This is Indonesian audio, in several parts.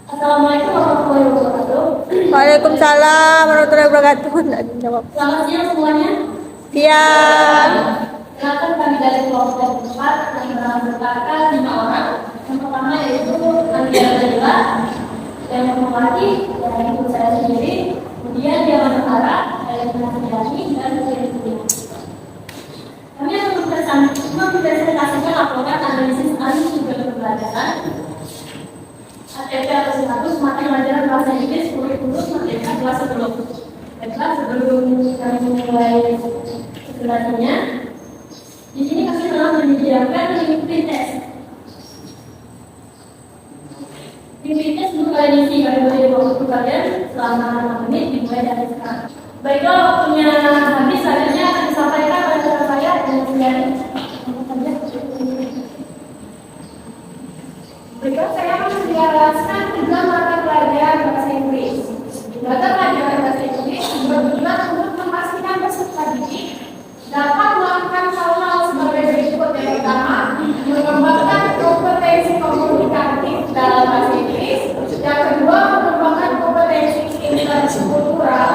Assalamualaikum warahmatullahi wabarakatuh. Waalaikumsalam warahmatullahi wabarakatuh. Nggak dijawab. Selamat siang semuanya. Siang. Silakan kami dari kelompok 4 yang beranggotakan 5 orang. Yang pertama yaitu Nadia Nadila, yang menghormati yaitu saya sendiri. Kemudian dia Manutara, yaitu Nasyani dan Nadia. Kami akan mempresentasikan laporan analisis alih sumber pembelajaran ATP atau status mata pelajaran bahasa Inggris kurikulum Merdeka kelas 10. Baiklah, sebelum kami memulai presentasinya, di sini kami telah menyediakan link pretest. Link pretest untuk kalian isi, kalian boleh waktu kalian selama 5 menit dimulai dari sekarang. Baiklah, waktunya habis, selanjutnya akan disampaikan oleh saudara saya dan kemudian berikut saya akan menjelaskan 3 mata pelajaran bahasa Inggris. Mata pelajaran bahasa Inggris bertujuan untuk memastikan peserta didik dapat melakukan hal-hal sebagai berikut. Yang pertama, mengembangkan kompetensi komunikatif dalam bahasa Inggris. Yang kedua, mengembangkan kompetensi interkultural.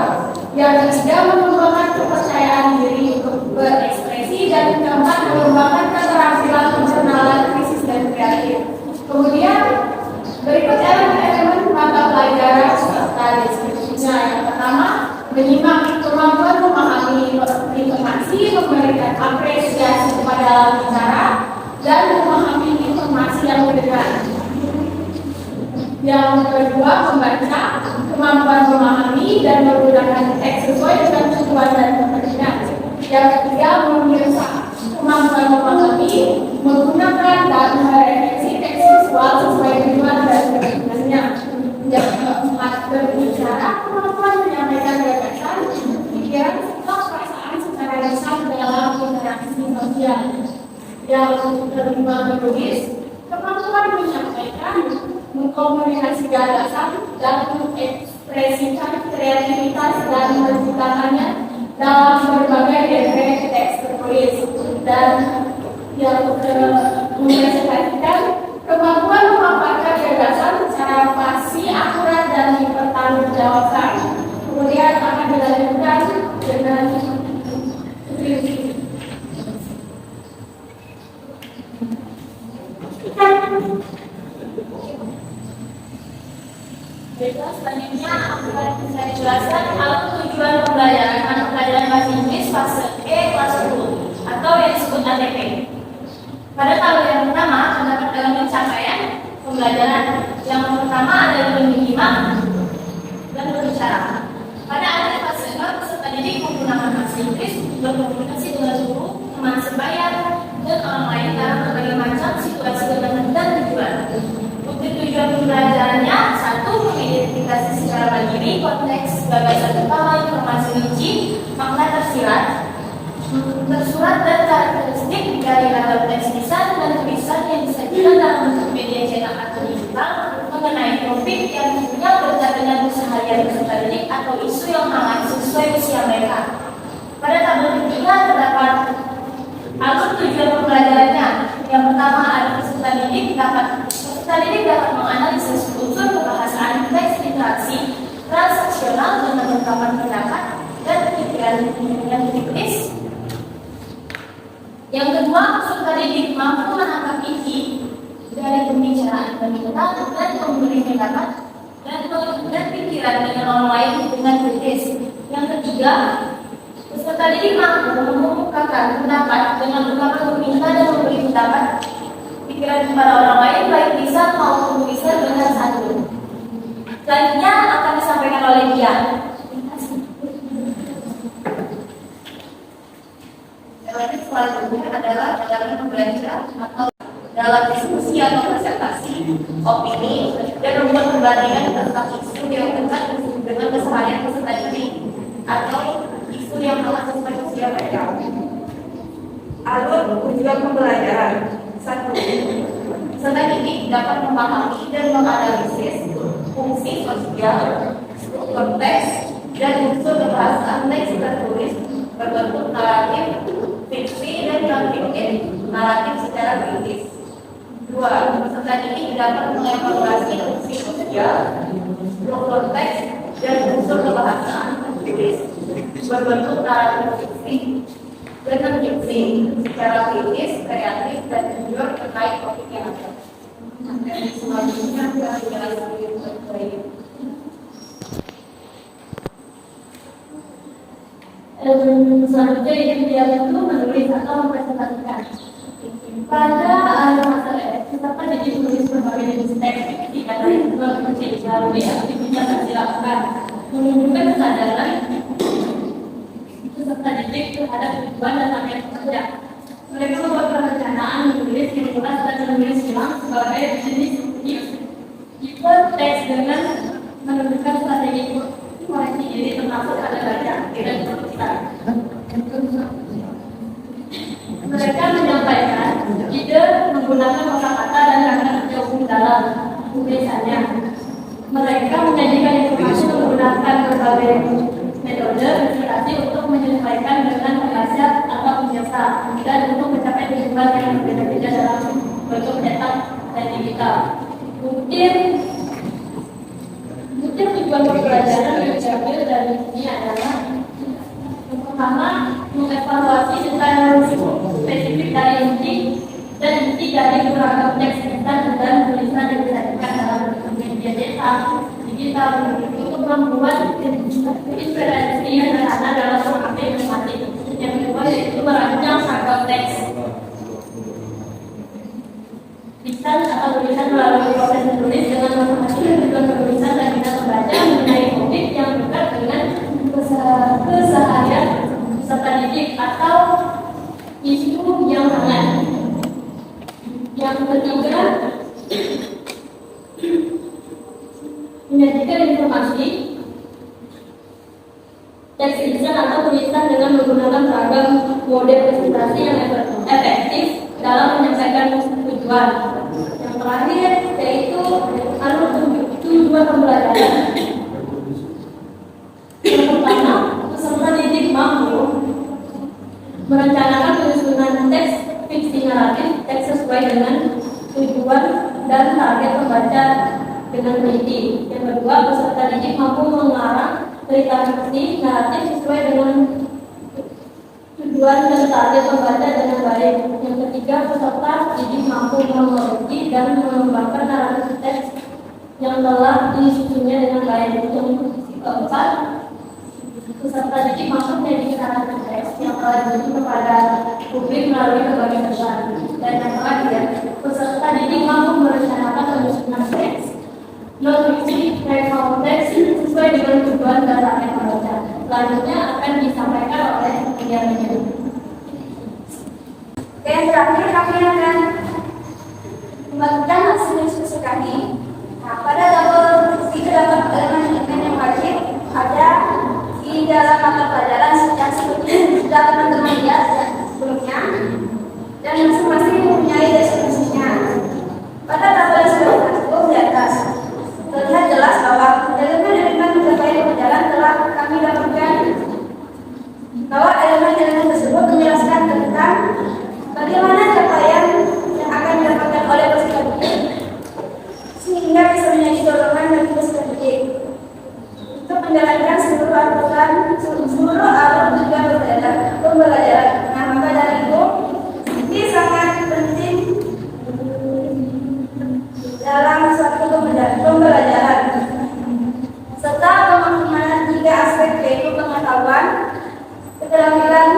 Yang ketiga, mengembangkan kepercayaan diri untuk berekspresi. Dan yang keempat, mengembangkan keterampilan pengenalan krisis dan kreatif. Kemudian berikut elemen mata pelajaran serta deskripsinya. Yang pertama, menyimak kemampuan memahami informasi, memberikan apresiasi kepada lawan bicara, dan memahami informasi yang mendengar. Yang kedua, membaca, kemampuan memahami dan menggunakan teks sesuai dengan tujuan dan kepentingan. Yang ketiga, memirsa, kemampuan memahami, menggunakan dan merefleksi teks visual sesuai tujuan dan kepentingannya. Yang keempat, berbicara, kemampuan menyampaikan gagasan, pikiran, serta perasaan secara lisan dalam interaksi sosial. Yang kelima, menulis, kemampuan menyampaikan, mengkomunikasi gagasan, dan mengekspresikan kreativitas dan menciptakannya dalam berbagai genre teks tertulis. Dan yang mempresentasikan kemampuan memaparkan gagasan secara pasti, akurat, dan dipertanggungjawabkan. Kemudian akan dilanjutkan dengan deskripsi. Baiklah, selanjutnya akan saya jelaskan alur tujuan pembelajaran mata pelajaran bahasa Inggris fase E kelas 10 atau yang disebut ATP. Pada tahun yang pertama terdapat elemen capaian pembelajaran. Yang pertama adalah menyimak dan berbicara. Pada akhir fase 2, peserta didik menggunakan bahasa Inggris berkomunikasi dengan guru, teman sebaya, dan orang lain dalam berbagai macam situasi dan tujuan. Untuk tujuan pembelajarannya, 1. Mengidentifikasi secara mandiri konteks gagasan utama, informasi kunci, makna tersirat, tersurat, dan karakteristik dari ragam teks lisan dan tulisan yang disajikan dalam bentuk media cetak atau digital mengenai topik yang tentunya berkaitan dengan keseharian peserta didik atau isu yang hangat sesuai usia mereka. Pada tabel ketiga terdapat alur tujuan pembelajarannya. Yang pertama adalah peserta didik dapat menganalisis unsur kebahasaan teks literasi transaksional dengan ungkapan pendapat dan pikiran yang ditulis. Yang kedua, peserta didik mampu menangkap inti dari pembicaraan peminta dan memberi pendapat dan pikiran dengan orang lain dengan kritis. Yang ketiga, peserta didik mampu mengemukakan pendapat dengan ungkapan peminta dan memberi pendapat pikiran kepada orang lain baik lisan maupun tulisan dengan santun. Selanjutnya akan disampaikan oleh dia. Elemen selanjutnya adalah dalam pembelajaran atau dalam diskusi atau presentasi, opini, dan membuat perbandingan tentang isu yang dekat dengan keseharian peserta didik atau isu yang telah sesuai usia mereka. Alur tujuan pembelajaran. 1. Peserta didik dapat memahami dan menganalisis fungsi sosial, struktur teks, dan unsur kebahasaan teks tertulis berbentuk naratif, fiksi, dan non-fiktif, naratif secara kritis. 2. Peserta didik dapat mengevaluasi fungsi sosial ketiga, struktur teks dan unsur kebahasaan Inggris berbentuk narasi fiksi dengan diksi secara kritis, kreatif, dan jujur terkait topik yang ada. Selanjutnya kita jelaskan baik. Selanjutnya yang dia itu menulis atau mempresentasikan. Pada masa peserta didik menulis berbagai jenis teks fiksi karena itu melalui aktivitas yang dilakukan menunjukkan kesadaran peserta didik terhadap tujuan dan target pekerja. Mereka membuat perencanaan menulis yang jelas dan menulis ulang sebagai jenis tipe teks dengan menentukan strategi koreksi diri termasuk pada baca dan penulisan. Mereka menyampaikan ide menggunakan kata-kata dan kata kerja umum dalam tulisannya. Mereka menyajikan informasi menggunakan berbagai metode ilustrasi untuk menyesuaikan dengan bahasa atau biasa dan untuk mencapai tujuan yang berbeda-beda dalam bentuk cetak dan digital. Mungkin tujuan pembelajaran yang diambil dari sini adalah yang pertama mengevaluasi detail spesifik dari inti dari beragam teks instan dan tulisan yang disajikan dalam media cetak digital untuk membuat inspirasi yang sederhana dalam mengambil informasi. Yang kedua yaitu merancang ragam teks instan atau tulisan melalui proses menulis dengan memperhatikan tujuan penulisan dan minat membaca mengenai topik yang dekat dengan keseharian peserta didik atau isu yang hangat. Yang ketiga, menyajikan informasi teks instan atau tulisan dengan menggunakan beragam model presentasi yang efektif dalam menyampaikan tujuan. Yang terakhir yaitu tujuan pembelajaran. Yang pertama, peserta didik mampu merencanakan penyusunan teks fiksi naratif teks sesuai dengan tujuan dan target pembaca dengan teliti. Yang kedua, peserta didik mampu mengarang cerita fiksi naratif sesuai dengan tujuan dan target pembaca dengan baik. Yang ketiga, peserta didik mampu mengoreksi dan mengembangkan naratif teks yang telah disusunnya dengan baik. Yang keempat, peserta didik mampu menyajikan naratif teks yang telah disusun kepada publik melalui berbagai pesan. Dan yang terakhir, peserta didik mampu merencanakan penyusunan teks non-fiksi teks sesuai dengan tujuan dan target pembaca. Selanjutnya akan disampaikan oleh penyampainya. Dan terakhir kami akan membagikan hasil diskusi kami. Nah, pada tabel itu dapat elemen-elemen yang wajib ada di dalam mata pelajaran yang sudah teman-teman lihat sebelumnya, dan masing-masing mempunyai deskripsinya. Pada tabel yang sudah tertulis di atas terlihat jelas bahwa elemen-elemen pencapaian pelajaran telah kami dapatkan, bahwa elemen-elemen tersebut menjelaskan tentang bagaimana capaian yang akan didapatkan oleh peserta didik sehingga bisa menjadi dorongan bagi peserta didik untuk menjalankan seluruh alur tujuan pembelajaran. Nah, maka dari itu ini sangat penting dalam suatu pembelajaran serta pemahaman tiga aspek, yaitu pengetahuan, keterampilan,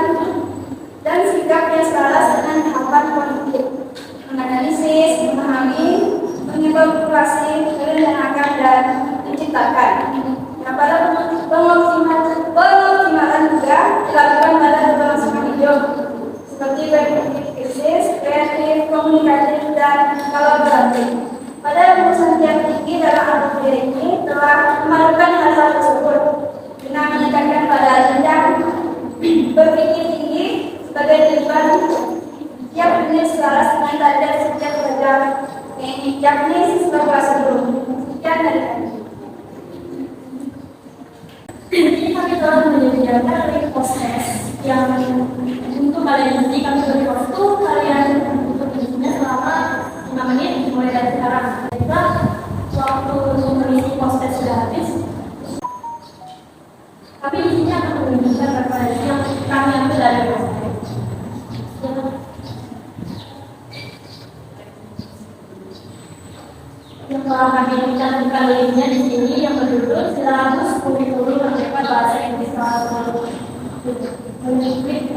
dan sikap yang selaras dengan tahapan kognitif, menganalisis, memahami, mengevaluasi, merencanakan, dan menciptakan. Nah, pada pengoptimalan juga dilakukan pada berbagai hidup seperti kritis, kreatif, komunikatif, dan kolaboratif. Pada lulusan yang tinggi dalam APBD ini telah melakukan hal-hal tersebut dengan menekankan pada jenjang berpikir tinggi sebagai tujuan yang benar selaras dengan target setiap program, yakni siswa kelas 10. Sekian dari kami. Ini kami telah menyediakan proses yang untuk kalian nanti kami beri waktu kalian untuk menyusunnya selama 5 menit mulai dari sekarang. Kita waktu yang telah kami cantumkan linknya di sini yang berjudul Silabus Kurikulum Merdeka Bahasa Inggris kelas 10. Mengikuti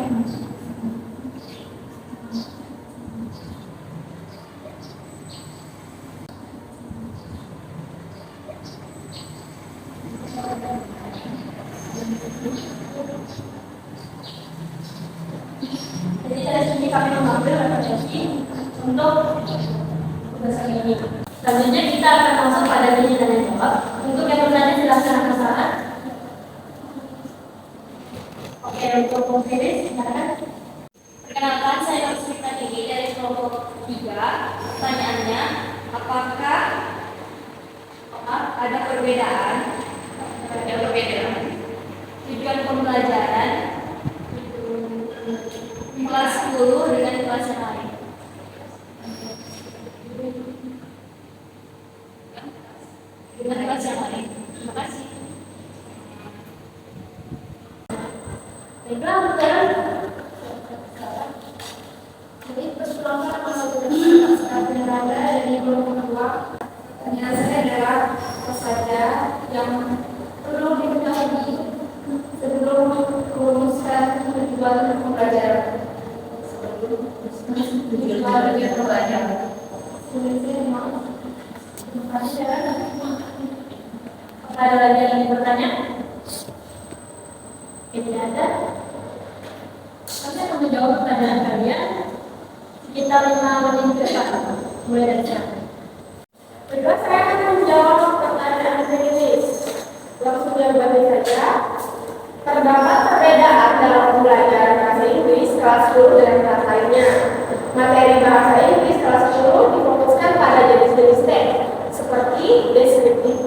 jadi dari sini kami mengambil referensi untuk tugas ini. Selanjutnya kita akan masuk pada sesi tanya jawab. Untuk yang bertanya silakan angkat tangan. Oke, untuk pemilih silakan. Perkenalkan, saya Nursulita Tinggi dari kelompok 3. Pertanyaannya, apakah ada perbedaan tujuan pembelajaran kelas 10 dengan kelas yang lain? Dengan kelas yang lain. Terima kasih. Baiklah, betul. Jadi persoalan kalau berada dari kelompok kedua, pertanyaan saya adalah apa saja yang perlu diketahui sebelum merumuskan tujuan pembelajaran. Tujuan pembelajaran. Terima kasih. Apakah ada lagi yang ingin bertanya? Tidak ada. Kami akan menjawab pertanyaan kalian sekitar 5 menit ke depan. Mulai dari sekarang. Kedua, saya akan menjawab pertanyaan Inggris. Langsung jawabannya saja. Terdapat perbedaan dalam pembelajaran bahasa Inggris kelas 10 dan kelas lainnya. Materi bahasa Inggris kelas 10 difokuskan pada jenis-jenis teks seperti descriptive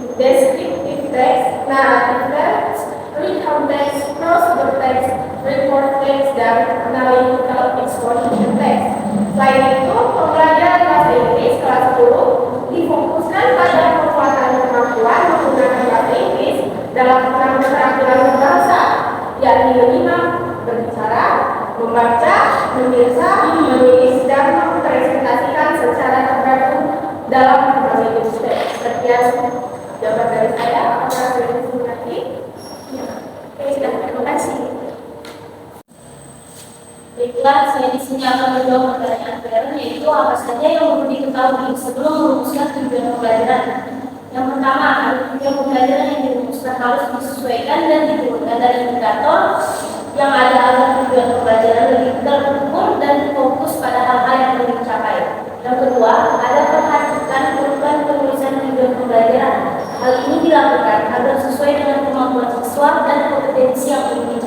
text, narrative text, recount text, cross-word text, report text, dan analytical exposition text. Selain itu, pembelajaran bahasa Inggris kelas 10 difokuskan pada penguatan kemampuan menggunakan bahasa Inggris dalam keterampilan berbahasa, yakni menyimak, berbicara, membaca, menulis, dan mempresentasikan secara terpadu dalam bahasa Inggris. Sekian jawaban dari saya. Apakah sudah dimengerti? Ya. Oke, sudah. Terima kasih. Baiklah, saya di sini akan menjawab pertanyaan kalian, yaitu apa saja yang perlu diketahui sebelum merumuskan tujuan pembelajaran. Yang pertama, tujuan pembelajaran yang dirumuskan harus disesuaikan dan diturunkan dari indikator yang ada agar tujuan pembelajaran lebih terukur dan fokus pada hal-hal yang perlu dicapai. Yang kedua, ada perhatikan perubahan penulisan tujuan pembelajaran. Hal ini dilakukan agar sesuai dengan kemampuan siswa dan kompetensi yang ingin dicapai.